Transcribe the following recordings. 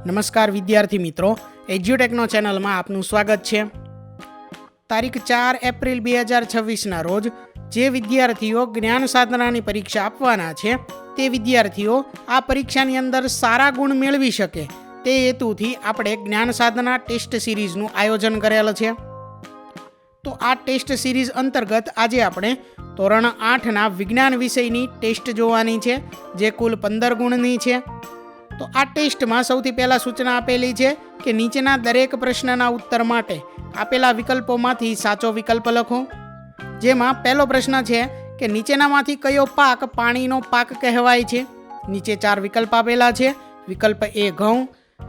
નમસ્કાર વિદ્યાર્થી મિત્રો, એજ્યુટેકનો ચેનલમાં આપનું સ્વાગત છે। તારીખ 4 એપ્રિલ 2026ના રોજ જે વિદ્યાર્થીઓ જ્ઞાન સાધનાની પરીક્ષા આપવાના છે તે વિદ્યાર્થીઓ આ પરીક્ષાની અંદર સારા ગુણ મેળવી શકે તે હેતુથી આપણે જ્ઞાન સાધના ટેસ્ટ સિરીઝનું આયોજન કરેલ છે। તો આ ટેસ્ટ સિરીઝ અંતર્ગત આજે આપણે ધોરણ 8ના વિજ્ઞાન વિષયની ટેસ્ટ જોવાની છે, જે કુલ 15 ગુણની છે। તો આ ટેસ્ટમાં સૌથી પહેલાં સૂચના આપેલી છે કે નીચેના દરેક પ્રશ્નના ઉત્તર માટે આપેલા વિકલ્પોમાંથી સાચો વિકલ્પ લખો। જેમાં પહેલો પ્રશ્ન છે કે નીચેનામાંથી કયો પાક પાણીનો પાક કહેવાય છે। નીચે 4 વિકલ્પ આપેલા છે। વિકલ્પ A ઘઉં,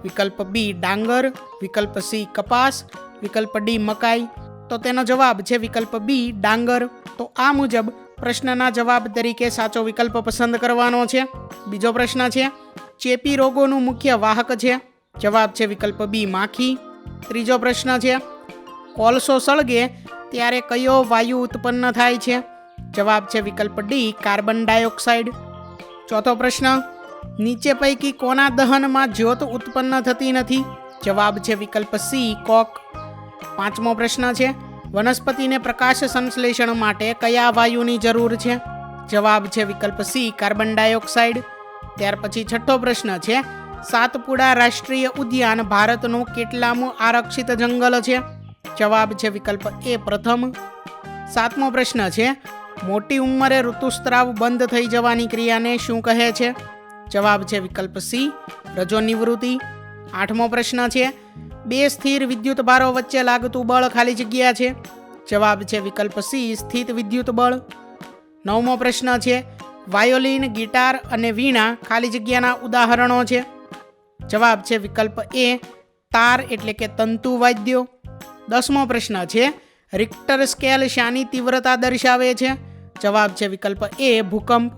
વિકલ્પ B ડાંગર, વિકલ્પ C કપાસ, વિકલ્પ D મકાઈ। તો તેનો જવાબ છે વિકલ્પ B ડાંગર। તો આ મુજબ પ્રશ્નના જવાબ તરીકે સાચો વિકલ્પ પસંદ કરવાનો છે। બીજો પ્રશ્ન છે ચેપી રોગોનું મુખ્ય વાહક છે। જવાબ છે વિકલ્પ B માખી। ત્રીજો પ્રશ્ન છે કોલસો સળગે ત્યારે કયો વાયુ ઉત્પન્ન થાય છે। જવાબ છે વિકલ્પ D કાર્બન ડાયોક્સાઇડ। ચોથો પ્રશ્ન નીચે પૈકી કોના દહનમાં જ્યોત ઉત્પન્ન થતી નથી। જવાબ છે વિકલ્પ C કોક। પાંચમો પ્રશ્ન છે વનસ્પતિને પ્રકાશ સંશ્લેષણ માટે કયા વાયુની જરૂર છે। જવાબ છે વિકલ્પ C કાર્બન ડાયોક્સાઇડ। ત્યાર પછી છઠ્ઠો પ્રશ્ન છે સાતપુડા રાષ્ટ્રીય ઉદ્યાન ભારતનું કેટલામું આરક્ષિત જંગલ છે। જવાબ છે વિકલ્પ A પ્રથમ। સાતમો પ્રશ્ન છે મોટી ઉંમરે ઋતુસ્રાવ બંધ થઈ જવાની ક્રિયાને શું કહે છે। જવાબ છે વિકલ્પ C રજોનિવૃત્તિ। આઠમો પ્રશ્ન છે બે સ્થિર વિદ્યુત ભારો વચ્ચે લાગતું બળ ખાલી જગ્યા છે। જવાબ છે વિકલ્પ C સ્થિત વિદ્યુત બળ। નવમો પ્રશ્ન છે વાયોલિન, ગિટાર અને વીણા ખાલી જગ્યાના ઉદાહરણો છે। જવાબ છે વિકલ્પ A તાર એટલે કે તંતુ વાદ્યો। 10મો પ્રશ્ન છે રિક્ટર સ્કેલ શાની તીવ્રતા દર્શાવે છે। જવાબ છે વિકલ્પ A ભૂકંપ।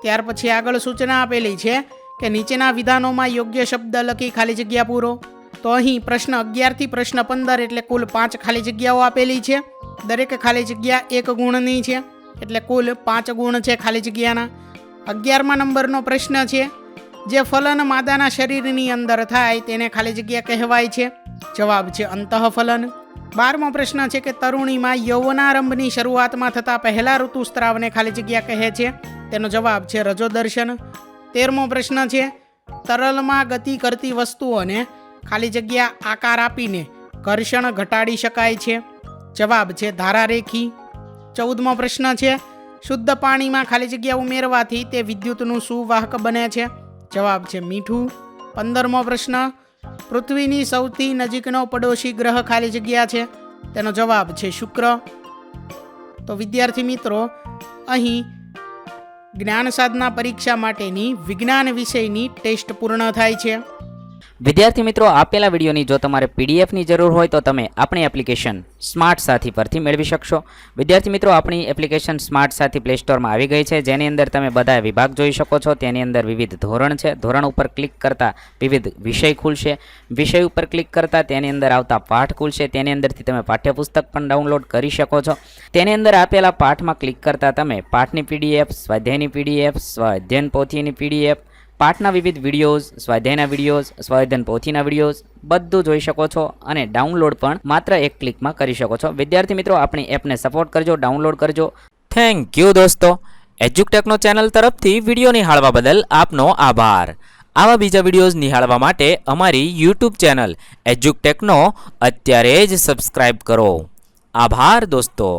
ત્યાર પછી આગળ સૂચના આપેલી છે કે નીચેના વિધાનોમાં યોગ્ય શબ્દ લખી ખાલી જગ્યા પૂરો। તો અહીં પ્રશ્ન 11 થી પ્રશ્ન 15 એટલે કુલ 5 ખાલી જગ્યાઓ આપેલી છે। દરેક ખાલી જગ્યા 1 ગુણની છે, એટલે કુલ 5 ગુણ છે ખાલી જગ્યાના। 11મા નંબરનો પ્રશ્ન છે જે ફલન માદાના શરીરની અંદર થાય તેને ખાલી જગ્યા કહેવાય છે। જવાબ છે અંતઃફલન। 12મો પ્રશ્ન છે કે તરુણીમાં યૌવનારંભની શરૂઆતમાં થતા પહેલા ઋતુસ્ત્રાવને ખાલી જગ્યા કહે છે। તેનો જવાબ છે રજોદર્શન। 13મો પ્રશ્ન છે તરલમાં ગતિ કરતી વસ્તુઓને ખાલી જગ્યા આકાર આપીને ઘર્ષણ ઘટાડી શકાય છે। જવાબ છે ધારારેખી। 14મો પ્રશ્ન છે શુદ્ધ પાણીમાં ખાલી જગ્યા ઉમેરવાથી તે વિદ્યુતનું સુવાહક બને છે। જવાબ છે મીઠું। 15મો પ્રશ્ન પૃથ્વીની સૌથી નજીકનો પડોશી ગ્રહ ખાલી જગ્યા છે। તેનો જવાબ છે શુક્ર। તો વિદ્યાર્થી મિત્રો, અહીં જ્ઞાન સાધના પરીક્ષા માટેની વિજ્ઞાન વિષયની ટેસ્ટ પૂર્ણ થાય છે। વિદ્યાર્થી મિત્રો, આપેલા વિડીયોની જો તમારે પીડીએફની જરૂર હોય તો તમે આપણી એપ્લિકેશન સ્માર્ટ સાથી પરથી મેળવી શકશો। વિદ્યાર્થી મિત્રો, આપણી એપ્લિકેશન સ્માર્ટ સાથી પ્લે સ્ટોરમાં આવી ગઈ છે, જેની અંદર તમે બધા વિભાગ જોઈ શકો છો। તેની અંદર વિવિધ ધોરણ છે। ધોરણ ઉપર ક્લિક કરતાં વિવિધ વિષય ખુલશે। વિષય ઉપર ક્લિક કરતાં તેની અંદર આવતા પાઠ ખુલશે। તેની અંદરથી તમે પાઠ્યપુસ્તક પણ ડાઉનલોડ કરી શકો છો। તેની અંદર આપેલા પાઠમાં ક્લિક કરતાં તમે પાઠની પીડીએફ, સ્વાધ્યાયની પીડીએફ, સ્વાધ્યાયન પોથીની પીડીએફ, પાઠના વિવિધ વિડીયોઝ, સ્વાધ્યાયના વિડીયોઝ, સ્વાધ્યાયન પોથીના વિડીયોઝ બધું જોઈ શકો છો અને ડાઉનલોડ પણ માત્ર એક ક્લિકમાં કરી શકો છો। વિદ્યાર્થી મિત્રો, આપણી એપને સપોર્ટ કરજો, ડાઉનલોડ કરજો। થેન્ક યુ દોસ્તો। એજ્યુટેકનો ચેનલ તરફથી વિડીયો નિહાળવા બદલ આપનો આભાર। આવા બીજા વિડીયોઝ નિહાળવા માટે અમારી યુટ્યુબ ચેનલ એજ્યુટેકનો અત્યારે જ સબસ્ક્રાઇબ કરો। આભાર દોસ્તો।